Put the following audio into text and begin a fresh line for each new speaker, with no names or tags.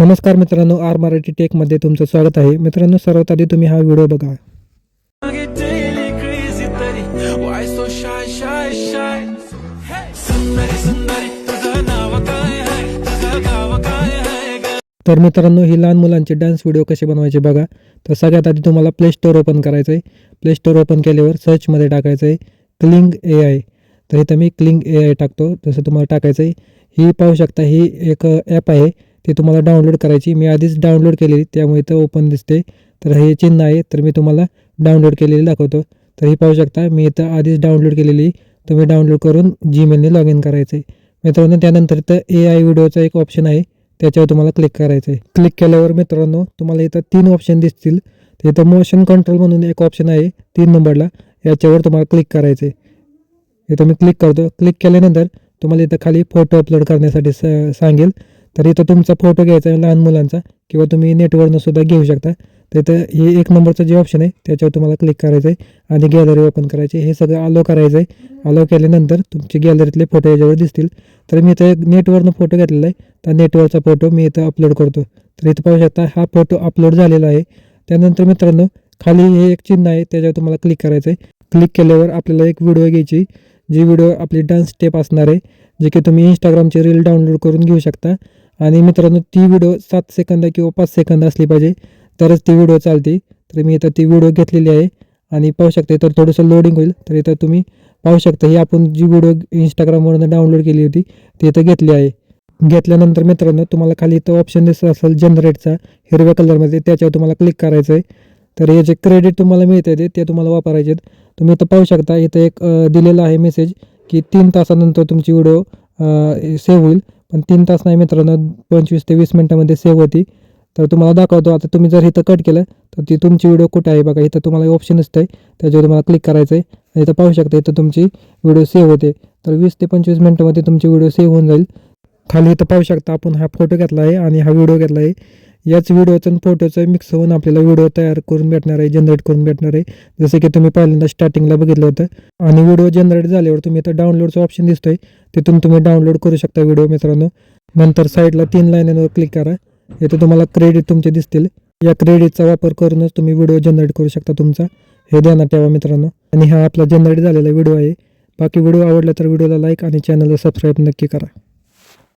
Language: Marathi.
नमस्कार मित्रांनो, आर मराठी टेकमध्ये तुमचं स्वागत आहे. मित्रांनो, सर्वात आधी तुम्ही हा व्हिडिओ बघा. तर मित्रांनो, ही लहान मुलांचे डान्स व्हिडिओ कसे बनवायचे बघा. तर सगळ्यात आधी तुम्हाला प्ले स्टोअर ओपन करायचं आहे. प्ले स्टोअर ओपन केल्यावर सर्चमध्ये टाकायचं आहे क्लिंग AI. तर इथं मी क्लिंग AI टाकतो, तसं तुम्हाला टाकायचं आहे. ही पाहू शकता, ही एक ॲप आहे, ती तुम्हाला डाउनलोड करायची. मी आधीच डाउनलोड केलेली, त्यामुळे इथं ओपन दिसते. तर हे चिन्ह आहे, तर मी तुम्हाला डाउनलोड केलेली दाखवतो. तर ही पाहू शकता, मी इथं आधीच डाउनलोड केलेली. तुम्ही डाउनलोड करून Gmailने लॉग इन करायचं आहे. मित्रांनो, त्यानंतर इथं AI व्हिडिओचा एक ऑप्शन आहे, त्याच्यावर तुम्हाला क्लिक करायचं आहे. क्लिक केल्यावर मित्रांनो, तुम्हाला इथं 3 ऑप्शन दिसतील. तर इथं मोशन कंट्रोल म्हणून एक ऑप्शन आहे 3 नंबरला, याच्यावर तुम्हाला क्लिक करायचं आहे. इथं मी क्लिक करतो. क्लिक केल्यानंतर तुम्हाला इथं खाली फोटो अपलोड करण्यासाठी सांगेल. तर इथं तुमचा फोटो घ्यायचा आहे लहान मुलांचा, किंवा तुम्ही नेटवरनं सुद्धा घेऊ शकता. तर इथं हे 1 नंबरचं जे ऑप्शन आहे त्याच्यावर तुम्हाला क्लिक करायचं आहे आणि गॅलरी ओपन करायची. हे सगळं अलो करायचं आहे. अलो केल्यानंतर तुमचे गॅलरीतले फोटो याच्यावर दिसतील. तर मी इथं नेटवरनं फोटो घेतलेला आहे, तर नेटवरचा फोटो मी इथं अपलोड करतो. तर इथं पाहू शकता, हा फोटो अपलोड झालेला आहे. त्यानंतर मित्रांनो, खाली हे एक चिन्ह आहे, त्याच्यावर तुम्हाला क्लिक करायचं आहे. क्लिक केल्यावर आपल्याला एक व्हिडिओ घ्यायची, जी व्हिडिओ आपली डान्स स्टेप असणार आहे, जे की तुम्ही Instagramची रील डाउनलोड करून घेऊ शकता. आणि मित्रांनो, ती व्हिडिओ 7 सेकंद किंवा 5 सेकंद असली पाहिजे, तरच ती व्हिडिओ चालते. तर मी इथं ती व्हिडिओ घेतलेली आहे आणि पाहू शकता, तर थोडंसं लोडिंग होईल. तर इथं तुम्ही पाहू शकता, ही आपण जी व्हिडिओ Instagramवरून डाउनलोड केली होती ती इथं घेतली आहे. घेतल्यानंतर मित्रांनो, तुम्हाला खाली इथं ऑप्शन दिसत असेल जनरेटचा, हिरव्या कलरमध्ये, त्याच्यावर तुम्हाला क्लिक करायचं आहे. तर हे जे क्रेडिट तुम्हाला मिळते ते तुम्हाला वापरायचे आहेत. तुम्ही इथं पाहू शकता, इथं एक दिलेला आहे मेसेज की 3 तासानंतर तुमची व्हिडिओ सेव्ह होईल. पण 3 तास नाही मित्रांनो, 25 ते 20 मिनिटामध्ये सेव्ह होती. तर तुम्हाला दाखवतो. आता तुम्ही जर इथं कट केलं तर ती तुमची व्हिडिओ कुठे आहे बघा, इथं तुम्हाला ऑप्शन दिसतंय, त्याच्यावर तुम्हाला क्लिक करायचं आहे. आणि इथं पाहू शकता, इथं तुमची व्हिडिओ सेव्ह होते. तर 20 ते 25 मिनिटामध्ये तुमची व्हिडिओ सेव्ह होऊन जाईल. खाली इथं पाहू शकता, आपण हा फोटो घेतला आहे आणि हा व्हिडिओ घेतला आहे. याच व्हिडिओचं आणि फोटोचं मिक्स होऊन आपल्याला व्हिडिओ तयार करून भेटणार आहे, जनरेट करून भेटणार आहे. जसं की तुम्ही पहिल्यांदा स्टार्टिंगला बघितलं होतं. आणि व्हिडिओ जनरेट झाल्यावर तुम्ही इथं डाउनलोडचं ऑप्शन दिसतोय, तिथून तुम्ही डाउनलोड करू शकता व्हिडिओ मित्रांनो. नंतर साईडला 3 लाईनींवर क्लिक करा. इथं तुम्हाला क्रेडिट तुमचे दिसतील. या क्रेडिटचा वापर करूनच तुम्ही व्हिडिओ जनरेट करू शकता तुमचा. हे ध्यानात ठेवा मित्रांनो. आणि हा आपला जनरेट झालेला व्हिडिओ आहे. बाकी व्हिडिओ आवडला तर व्हिडिओला लाईक आणि चॅनलला सबस्क्राईब नक्की करा.